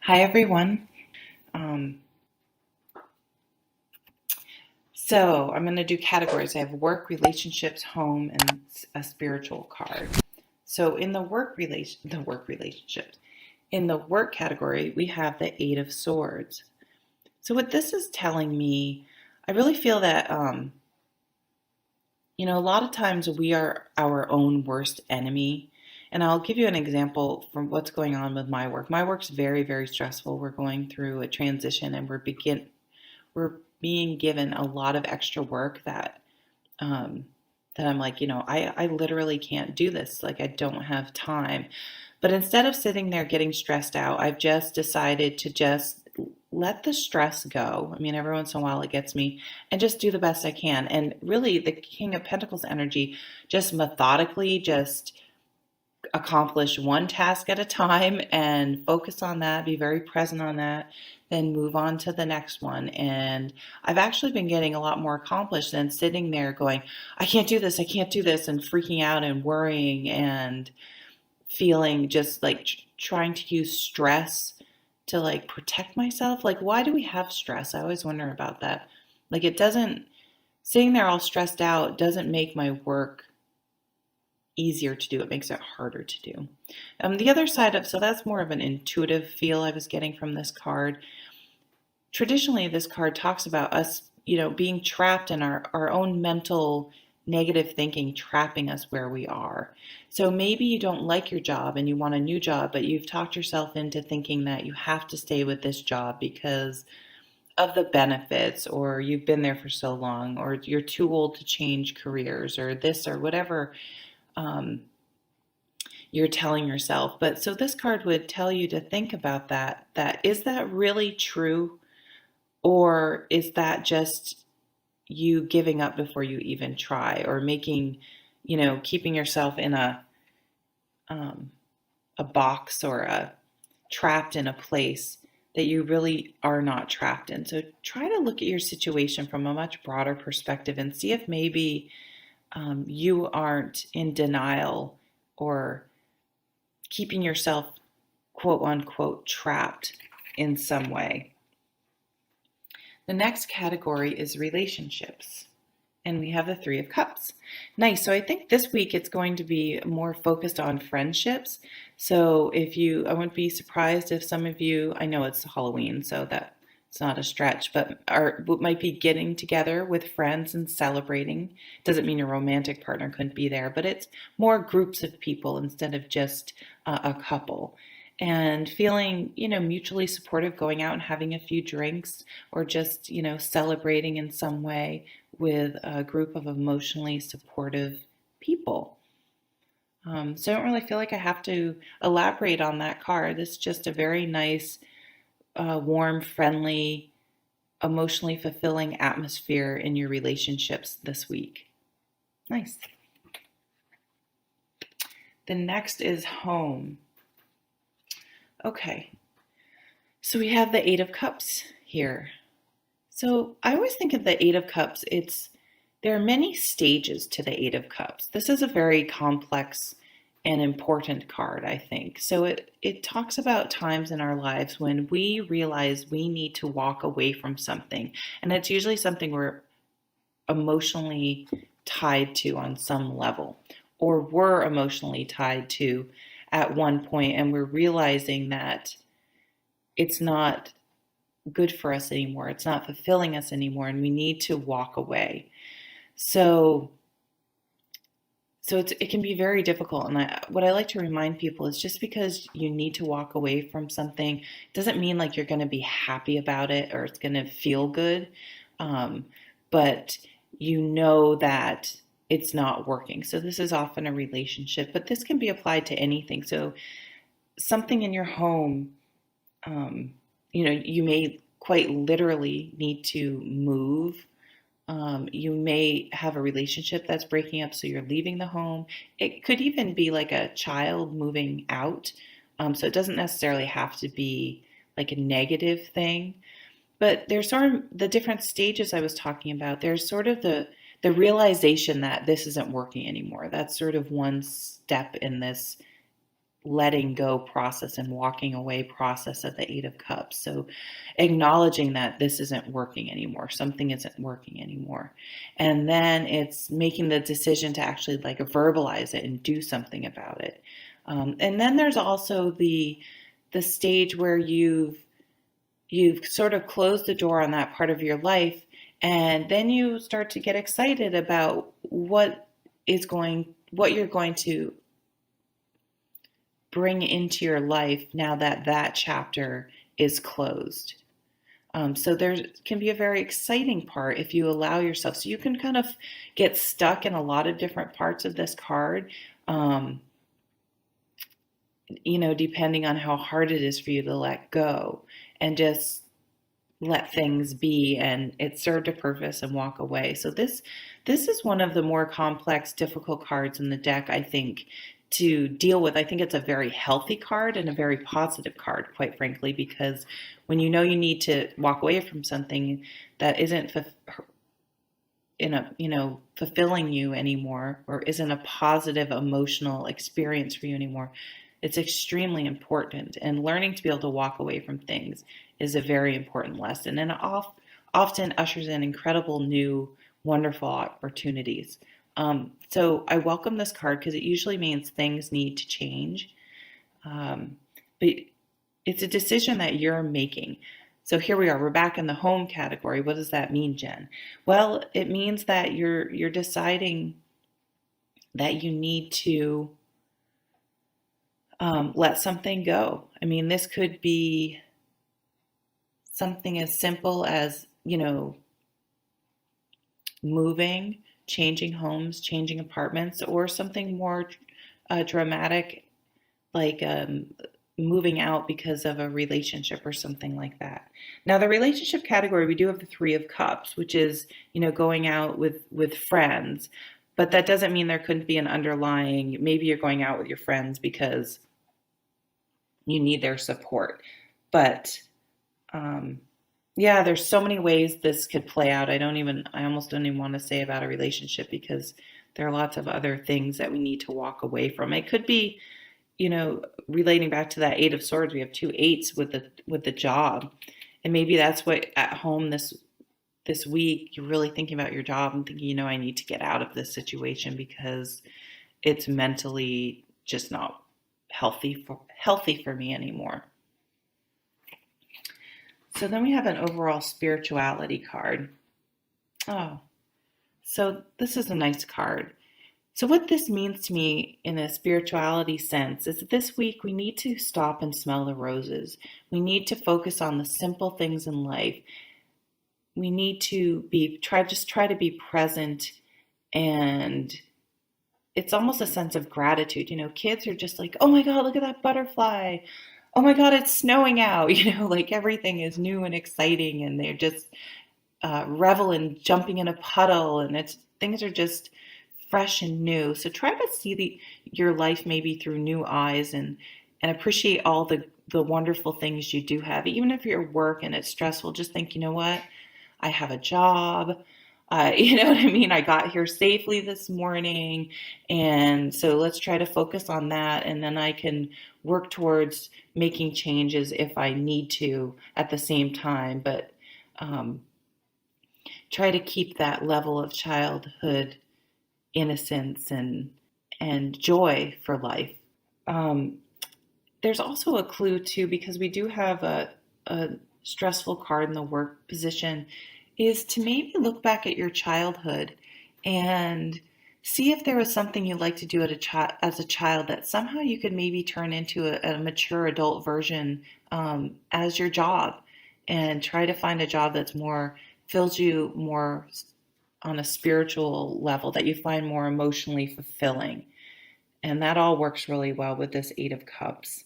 Hi, everyone. Um, I'm going to do categories. I have work, relationships, home, and a spiritual card. So, in the work relationships, in the work category, we have the Eight of Swords. So, what this is telling me, I really feel that a lot of times we are our own worst enemy. And I'll give you an example from what's going on with my work. My work's very, very stressful. We're going through a transition, and we're being given a lot of extra work um, that I'm like, I literally can't do this. Like, I don't have time. But instead of sitting there getting stressed out, I've just decided to just let the stress go. I mean, every once in a while it gets me, and just do the best I can. And really, the King of Pentacles energy, just methodically, just accomplish one task at a time and focus on that, be very present on that, then move on to the next one. And I've actually been getting a lot more accomplished than sitting there going, I can't do this, I can't do this, and freaking out and worrying and feeling just like trying to use stress to like protect myself. Like, why do we have stress? I always wonder about that. Like, it doesn't, sitting there all stressed out doesn't make my work easier to do. It makes it harder to do. The other side of, so that's more of an intuitive feel I was getting from this card. Traditionally, this card talks about us, being trapped in our own mental negative thinking, trapping us where we are. So maybe you don't like your job and you want a new job, but you've talked yourself into thinking that you have to stay with this job because of the benefits, or you've been there for so long, or you're too old to change careers, or this or whatever um, you're telling yourself. But so this card would tell you to think about that is that really true, or is that just you giving up before you even try, or making, keeping yourself in um, a box, or a trapped in a place that you really are not trapped in. So try to look at your situation from a much broader perspective and see if maybe you aren't in denial or keeping yourself, quote unquote, trapped in some way. The next category is relationships. And we have the Three of Cups. Nice. So I think this week it's going to be more focused on friendships. So I wouldn't be surprised if some of you, I know it's Halloween, so that it's not a stretch, but might be getting together with friends and celebrating. Doesn't mean your romantic partner couldn't be there, but it's more groups of people instead of just a couple. And feeling, mutually supportive, going out and having a few drinks, or just, celebrating in some way with a group of emotionally supportive people. So I don't really feel like I have to elaborate on that card. It's just a very nice, warm, friendly, emotionally fulfilling atmosphere in your relationships this week. Nice. The next is home. Okay, so we have the Eight of Cups here. So I always think of the Eight of Cups, there are many stages to the Eight of Cups. This is a very complex and important card, I think. So it talks about times in our lives when we realize we need to walk away from something. And it's usually something we're emotionally tied to on some level, or were emotionally tied to at one point, and we're realizing that it's not good for us anymore. It's not fulfilling us anymore, and we need to walk away. So, it can be very difficult. And what I like to remind people is, just because you need to walk away from something doesn't mean like you're going to be happy about it or it's going to feel good. Um, but you know that it's not working. So this is often a relationship, but this can be applied to anything. So something in your home, you may quite literally need to move. You may have a relationship that's breaking up, so you're leaving the home. It could even be like a child moving out. So it doesn't necessarily have to be like a negative thing. But there's sort of the different stages I was talking about. There's sort of the realization that this isn't working anymore. That's sort of one step in this letting go process and walking away process of the Eight of Cups. So acknowledging that this isn't working anymore, something isn't working anymore. And then it's making the decision to actually like verbalize it and do something about it. And then there's also the stage where you've sort of closed the door on that part of your life, and then you start to get excited about what you're going to bring into your life now that that chapter is closed. So there can be a very exciting part if you allow yourself. So you can kind of get stuck in a lot of different parts of this card, um, depending on how hard it is for you to let go and just let things be, and it served a purpose and walk away. So this is one of the more complex, difficult cards in the deck, I think, to deal with. I think it's a very healthy card and a very positive card, quite frankly, because when you know you need to walk away from something that isn't fulfilling you anymore, or isn't a positive emotional experience for you anymore, it's extremely important. And learning to be able to walk away from things is a very important lesson, and it often ushers in incredible new, wonderful opportunities. So I welcome this card because it usually means things need to change. But it's a decision that you're making. So here we are. We're back in the home category. What does that mean, Jen? Well, it means that you're deciding that you need to let something go. I mean, this could be something as simple as, moving, changing homes, changing apartments, or something more dramatic like moving out because of a relationship or something like that. Now, the relationship category, we do have the Three of Cups, which is, going out with friends. But that doesn't mean there couldn't be an underlying, maybe you're going out with your friends because you need their support. But yeah, there's so many ways this could play out. I almost don't even want to say about a relationship because there are lots of other things that we need to walk away from. It could be, relating back to that Eight of Swords, we have two eights with the job. And maybe that's what at home this week, you're really thinking about your job and thinking, I need to get out of this situation because it's mentally just not healthy for me anymore. So then we have an overall spirituality card. Oh, so this is a nice card. So what this means to me in a spirituality sense is that this week we need to stop and smell the roses. We need to focus on the simple things in life. We need to try to be present, and it's almost a sense of gratitude. Kids are just like, oh my God, look at that butterfly. Oh my God, it's snowing out. Like everything is new and exciting, and they're just revel in jumping in a puddle, and things are just fresh and new. So try to see your life maybe through new eyes, and appreciate all the wonderful things you do have. Even if you're at work and it's stressful, just think, you know what? I have a job. You know what I mean? I got here safely this morning. And so let's try to focus on that. And then I can work towards making changes if I need to at the same time. But try to keep that level of childhood innocence and joy for life. There's also a clue too, because we do have a stressful card in the work position, is to maybe look back at your childhood and see if there was something you liked to do as a child that somehow you could maybe turn into a mature adult version as your job, and try to find a job that's fills you more on a spiritual level, that you find more emotionally fulfilling. And that all works really well with this Eight of Cups.